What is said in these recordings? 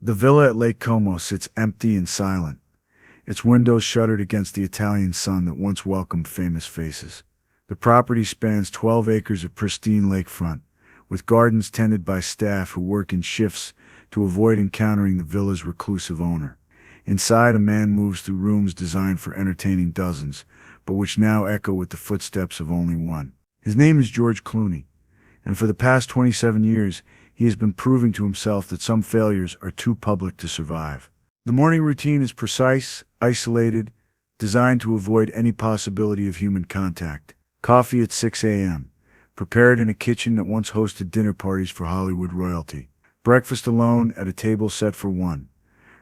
The villa at Lake Como sits empty and silent, its windows shuttered against the Italian sun that once welcomed famous faces. The property spans 12 acres of pristine lakefront, with gardens tended by staff who work in shifts to avoid encountering the villa's reclusive owner. Inside, a man moves through rooms designed for entertaining dozens, but which now echo with the footsteps of only one. His name is George Clooney, and for the past 27 years, he has been proving to himself that some failures are too public to survive. The morning routine is precise, isolated, designed to avoid any possibility of human contact. Coffee at 6 a.m., prepared in a kitchen that once hosted dinner parties for Hollywood royalty. Breakfast alone at a table set for one.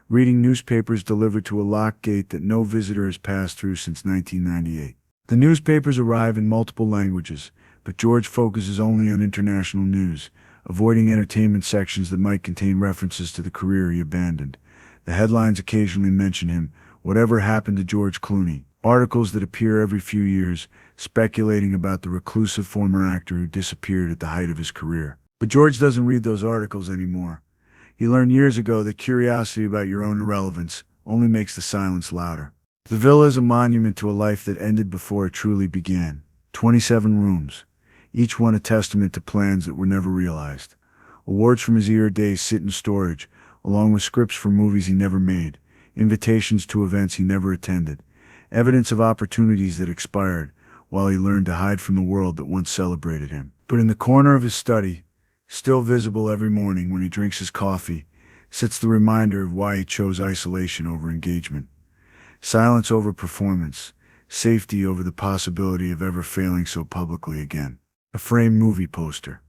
Reading newspapers delivered to a locked gate that no visitor has passed through since 1998. The newspapers arrive in multiple languages, but George focuses only on international news, avoiding entertainment sections that might contain references to the career he abandoned. The headlines occasionally mention him, "Whatever happened to George Clooney?" Articles that appear every few years, speculating about the reclusive former actor who disappeared at the height of his career. But George doesn't read those articles anymore. He learned years ago that curiosity about your own irrelevance only makes the silence louder. The villa is a monument to a life that ended before it truly began. 27 rooms, each one a testament to plans that were never realized. Awards from his era days sit in storage, along with scripts for movies he never made, invitations to events he never attended, evidence of opportunities that expired while he learned to hide from the world that once celebrated him. But in the corner of his study, still visible every morning when he drinks his coffee, sits the reminder of why he chose isolation over engagement. Silence over performance, safety over the possibility of ever failing so publicly again. A framed movie poster.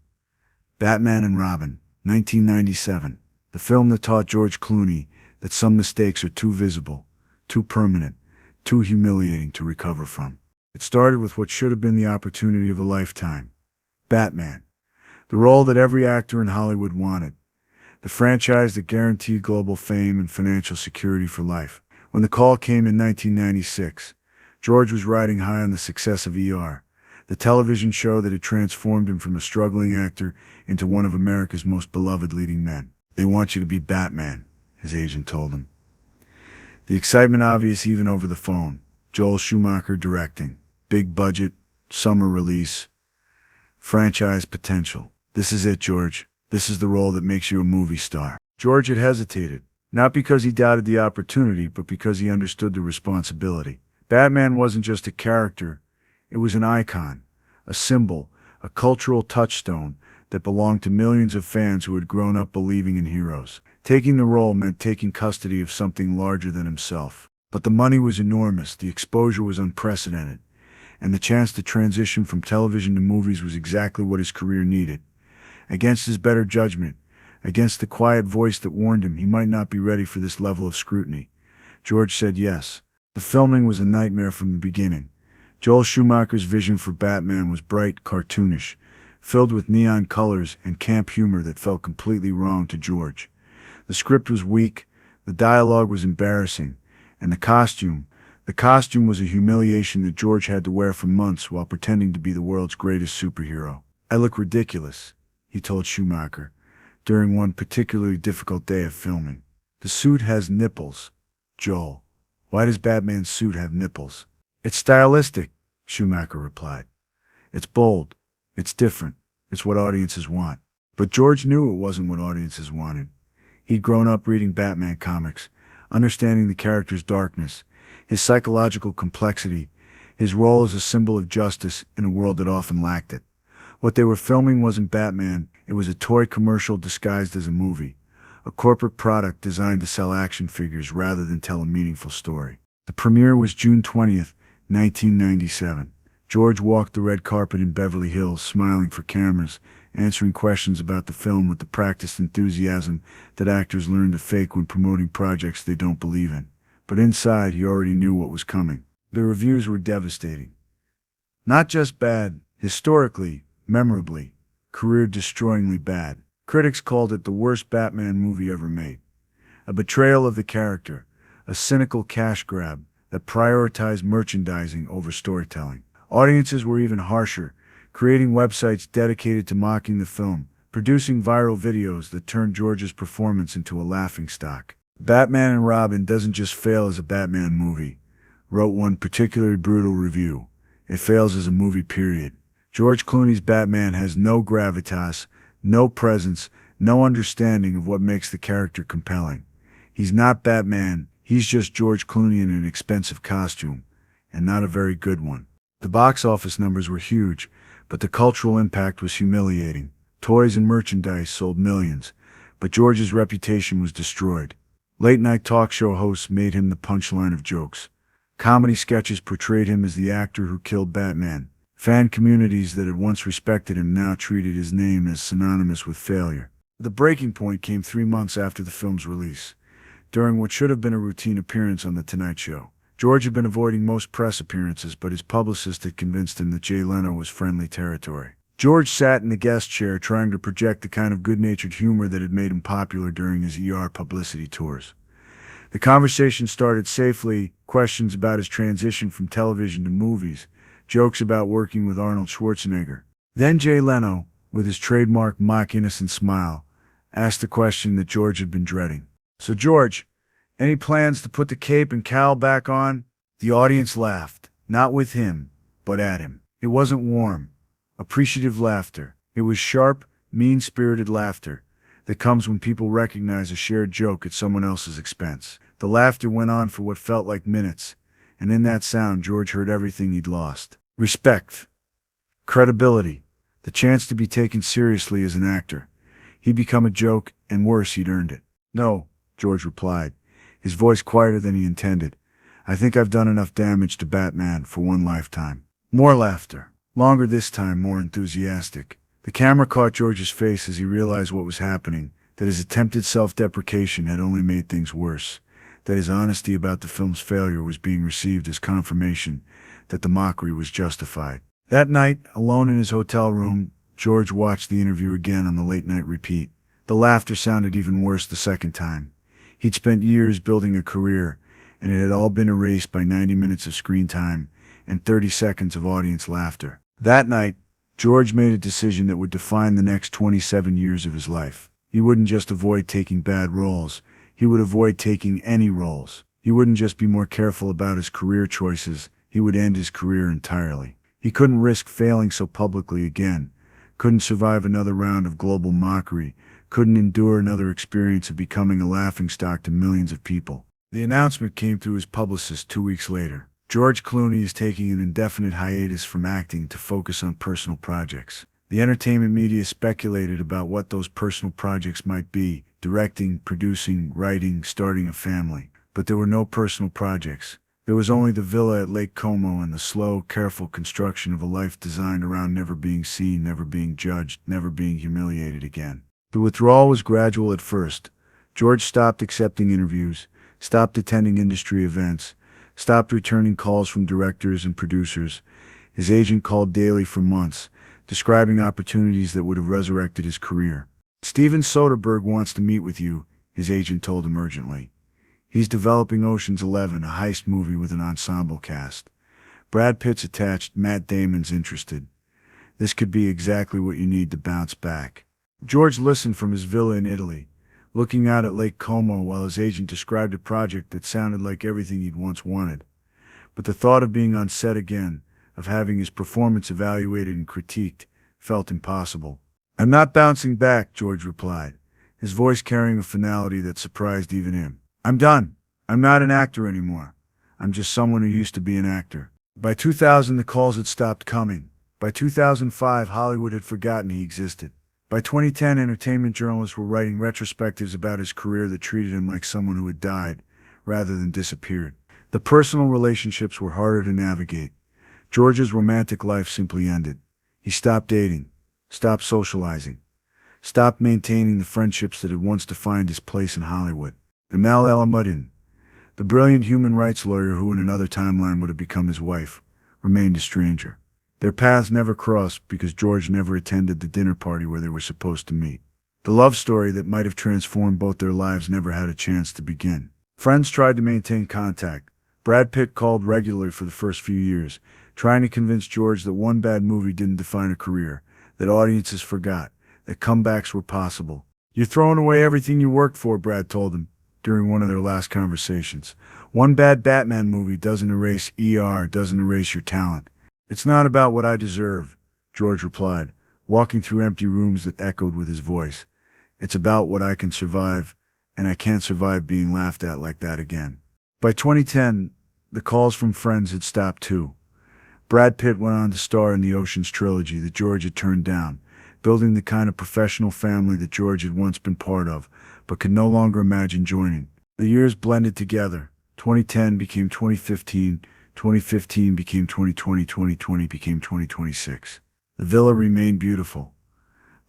Batman and Robin, 1997. The film that taught George Clooney that some mistakes are too visible, too permanent, too humiliating to recover from. It started with what should have been the opportunity of a lifetime. Batman. The role that every actor in Hollywood wanted. The franchise that guaranteed global fame and financial security for life. When the call came in 1996, George was riding high on the success of ER, the television show that had transformed him from a struggling actor into one of America's most beloved leading men. "They want you to be Batman," his agent told him. The excitement obvious even over the phone. Joel Schumacher directing. Big budget, summer release, franchise potential. "This is it, George. This is the role that makes you a movie star." George had hesitated, not because he doubted the opportunity, but because he understood the responsibility. Batman wasn't just a character, it was an icon, a symbol, a cultural touchstone that belonged to millions of fans who had grown up believing in heroes. Taking the role meant taking custody of something larger than himself. But the money was enormous, the exposure was unprecedented, and the chance to transition from television to movies was exactly what his career needed. Against his better judgment, against the quiet voice that warned him he might not be ready for this level of scrutiny, George said yes. The filming was a nightmare from the beginning. Joel Schumacher's vision for Batman was bright, cartoonish, filled with neon colors and camp humor that felt completely wrong to George. The script was weak, the dialogue was embarrassing, and the costume was a humiliation that George had to wear for months while pretending to be the world's greatest superhero. "I look ridiculous," he told Schumacher, during one particularly difficult day of filming. "The suit has nipples." "Joel, why does Batman's suit have nipples?" "It's stylistic," Schumacher replied. "It's bold. It's different. It's what audiences want." But George knew it wasn't what audiences wanted. He'd grown up reading Batman comics, understanding the character's darkness, his psychological complexity, his role as a symbol of justice in a world that often lacked it. What they were filming wasn't Batman, it was a toy commercial disguised as a movie, a corporate product designed to sell action figures rather than tell a meaningful story. The premiere was June 20th, 1997. George walked the red carpet in Beverly Hills, smiling for cameras, answering questions about the film with the practiced enthusiasm that actors learn to fake when promoting projects they don't believe in. But inside, he already knew what was coming. The reviews were devastating. Not just bad, historically, memorably, career-destroyingly bad. Critics called it the worst Batman movie ever made. A betrayal of the character, a cynical cash grab that prioritized merchandising over storytelling. Audiences were even harsher, creating websites dedicated to mocking the film, producing viral videos that turned George's performance into a laughingstock. Batman and Robin doesn't just fail as a Batman movie, wrote one particularly brutal review. It fails as a movie, period. George Clooney's Batman has no gravitas, no presence, no understanding of what makes the character compelling. He's not Batman, he's just George Clooney in an expensive costume, and not a very good one. The box office numbers were huge, but the cultural impact was humiliating. Toys and merchandise sold millions, but George's reputation was destroyed. Late-night talk show hosts made him the punchline of jokes. Comedy sketches portrayed him as the actor who killed Batman. Fan communities that had once respected him now treated his name as synonymous with failure. The breaking point came 3 months after the film's release, during what should have been a routine appearance on The Tonight Show. George had been avoiding most press appearances, but his publicist had convinced him that Jay Leno was friendly territory. George sat in the guest chair trying to project the kind of good-natured humor that had made him popular during his ER publicity tours. The conversation started safely, questions about his transition from television to movies, jokes about working with Arnold Schwarzenegger. Then Jay Leno, with his trademark mock-innocent smile, asked the question that George had been dreading. "So George, any plans to put the cape and cowl back on?" The audience laughed, not with him, but at him. It wasn't warm, appreciative laughter. It was sharp, mean-spirited laughter that comes when people recognize a shared joke at someone else's expense. The laughter went on for what felt like minutes, and in that sound George heard everything he'd lost. Respect, credibility, the chance to be taken seriously as an actor. He'd become a joke, and worse, he'd earned it. "No," George replied, his voice quieter than he intended. "I think I've done enough damage to Batman for one lifetime." More laughter. Longer this time, more enthusiastic. The camera caught George's face as he realized what was happening, that his attempted self-deprecation had only made things worse, that his honesty about the film's failure was being received as confirmation that the mockery was justified. That night, alone in his hotel room, George watched the interview again on the late-night repeat. The laughter sounded even worse the second time. He'd spent years building a career, and it had all been erased by 90 minutes of screen time and 30 seconds of audience laughter. That night, George made a decision that would define the next 27 years of his life. He wouldn't just avoid taking bad roles, he would avoid taking any roles. He wouldn't just be more careful about his career choices, he would end his career entirely. He couldn't risk failing so publicly again, couldn't survive another round of global mockery, couldn't endure another experience of becoming a laughingstock to millions of people. The announcement came through his publicist 2 weeks later. George Clooney is taking an indefinite hiatus from acting to focus on personal projects. The entertainment media speculated about what those personal projects might be: directing, producing, writing, starting a family. But there were no personal projects. There was only the villa at Lake Como and the slow, careful construction of a life designed around never being seen, never being judged, never being humiliated again. The withdrawal was gradual at first. George stopped accepting interviews, stopped attending industry events, stopped returning calls from directors and producers. His agent called daily for months, describing opportunities that would have resurrected his career. "Steven Soderbergh wants to meet with you," his agent told him urgently. "He's developing Ocean's 11, a heist movie with an ensemble cast. Brad Pitt's attached, Matt Damon's interested. This could be exactly what you need to bounce back." George listened from his villa in Italy, looking out at Lake Como while his agent described a project that sounded like everything he'd once wanted. But the thought of being on set again, of having his performance evaluated and critiqued, felt impossible. "I'm not bouncing back," George replied, his voice carrying a finality that surprised even him. "I'm done. I'm not an actor anymore. I'm just someone who used to be an actor." By 2000, the calls had stopped coming. By 2005, Hollywood had forgotten he existed. By 2010, entertainment journalists were writing retrospectives about his career that treated him like someone who had died, rather than disappeared. The personal relationships were harder to navigate. George's romantic life simply ended. He stopped dating, stopped socializing, stopped maintaining the friendships that had once defined his place in Hollywood. Amel Elamuddin, the brilliant human rights lawyer who in another timeline would have become his wife, remained a stranger. Their paths never crossed because George never attended the dinner party where they were supposed to meet. The love story that might have transformed both their lives never had a chance to begin. Friends tried to maintain contact. Brad Pitt called regularly for the first few years, trying to convince George that one bad movie didn't define a career, that audiences forgot, that comebacks were possible. "You're throwing away everything you worked for," Brad told him during one of their last conversations. "One bad Batman movie doesn't erase doesn't erase your talent." "It's not about what I deserve," George replied, walking through empty rooms that echoed with his voice. "It's about what I can survive, and I can't survive being laughed at like that again." By 2010, the calls from friends had stopped too. Brad Pitt went on to star in the Ocean's trilogy that George had turned down, building the kind of professional family that George had once been part of, but could no longer imagine joining. The years blended together. 2010 became 2015, 2015 became 2020, 2020 became 2026. The villa remained beautiful.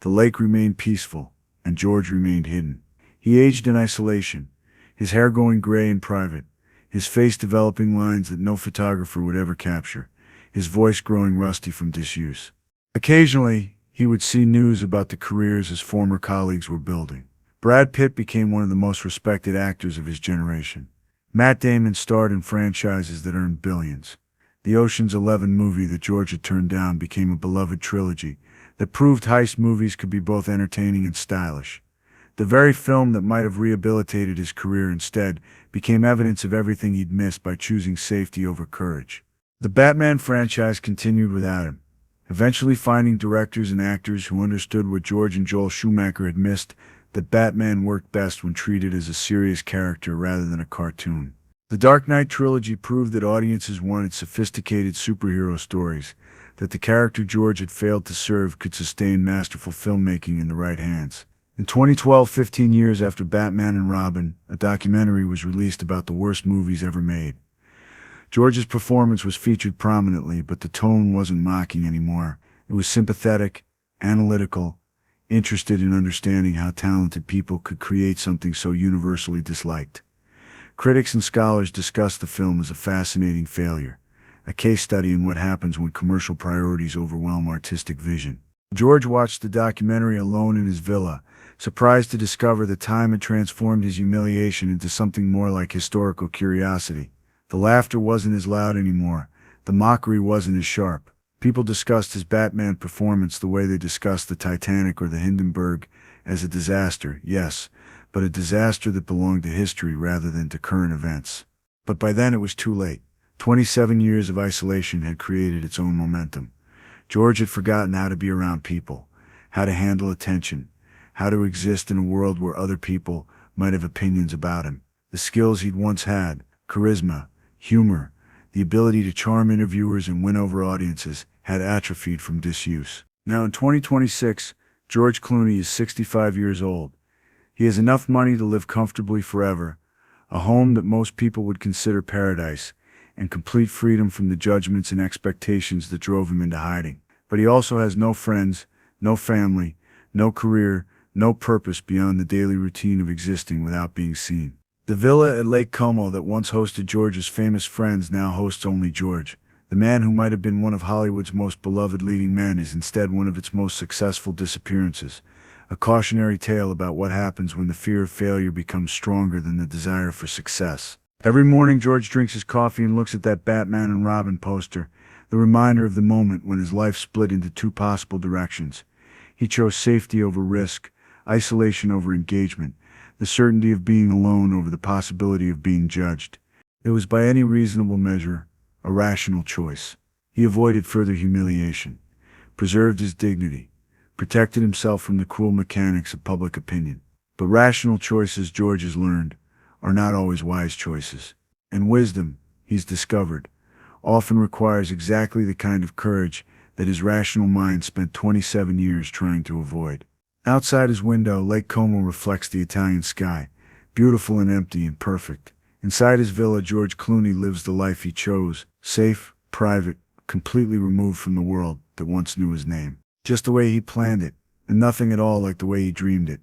The lake remained peaceful, and George remained hidden. He aged in isolation, his hair going gray in private, his face developing lines that no photographer would ever capture, his voice growing rusty from disuse. Occasionally, he would see news about the careers his former colleagues were building. Brad Pitt became one of the most respected actors of his generation. Matt Damon starred in franchises that earned billions. The Ocean's 11 movie that George had turned down became a beloved trilogy that proved heist movies could be both entertaining and stylish. The very film that might have rehabilitated his career instead became evidence of everything he'd missed by choosing safety over courage. The Batman franchise continued without him, eventually finding directors and actors who understood what George and Joel Schumacher had missed, that Batman worked best when treated as a serious character rather than a cartoon. The Dark Knight trilogy proved that audiences wanted sophisticated superhero stories, that the character George had failed to serve could sustain masterful filmmaking in the right hands. In 2012, 15 years after Batman and Robin, a documentary was released about the worst movies ever made. George's performance was featured prominently, but the tone wasn't mocking anymore. It was sympathetic, analytical, interested in understanding how talented people could create something so universally disliked. Critics and scholars discussed the film as a fascinating failure, a case study in what happens when commercial priorities overwhelm artistic vision. George watched the documentary alone in his villa, surprised to discover that time had transformed his humiliation into something more like historical curiosity. The laughter wasn't as loud anymore. The mockery wasn't as sharp. People discussed his Batman performance the way they discussed the Titanic or the Hindenburg, as a disaster, yes, but a disaster that belonged to history rather than to current events. But by then it was too late. 27 years of isolation had created its own momentum. George had forgotten how to be around people, how to handle attention, how to exist in a world where other people might have opinions about him. The skills he'd once had, charisma, humor, the ability to charm interviewers and win over audiences, had atrophied from disuse. Now in 2026, George Clooney is 65 years old. He has enough money to live comfortably forever, a home that most people would consider paradise, and complete freedom from the judgments and expectations that drove him into hiding. But he also has no friends, no family, no career, no purpose beyond the daily routine of existing without being seen. The villa at Lake Como that once hosted George's famous friends now hosts only George. The man who might have been one of Hollywood's most beloved leading men is instead one of its most successful disappearances, a cautionary tale about what happens when the fear of failure becomes stronger than the desire for success. Every morning George drinks his coffee and looks at that Batman and Robin poster, the reminder of the moment when his life split into two possible directions. He chose safety over risk, isolation over engagement, the certainty of being alone over the possibility of being judged. It was by any reasonable measure a rational choice. He avoided further humiliation, preserved his dignity, protected himself from the cruel mechanics of public opinion. But rational choices, George has learned, are not always wise choices. And wisdom, he's discovered, often requires exactly the kind of courage that his rational mind spent 27 years trying to avoid. Outside his window, Lake Como reflects the Italian sky, beautiful and empty and perfect. Inside his villa, George Clooney lives the life he chose, safe, private, completely removed from the world that once knew his name. Just the way he planned it, and nothing at all like the way he dreamed it.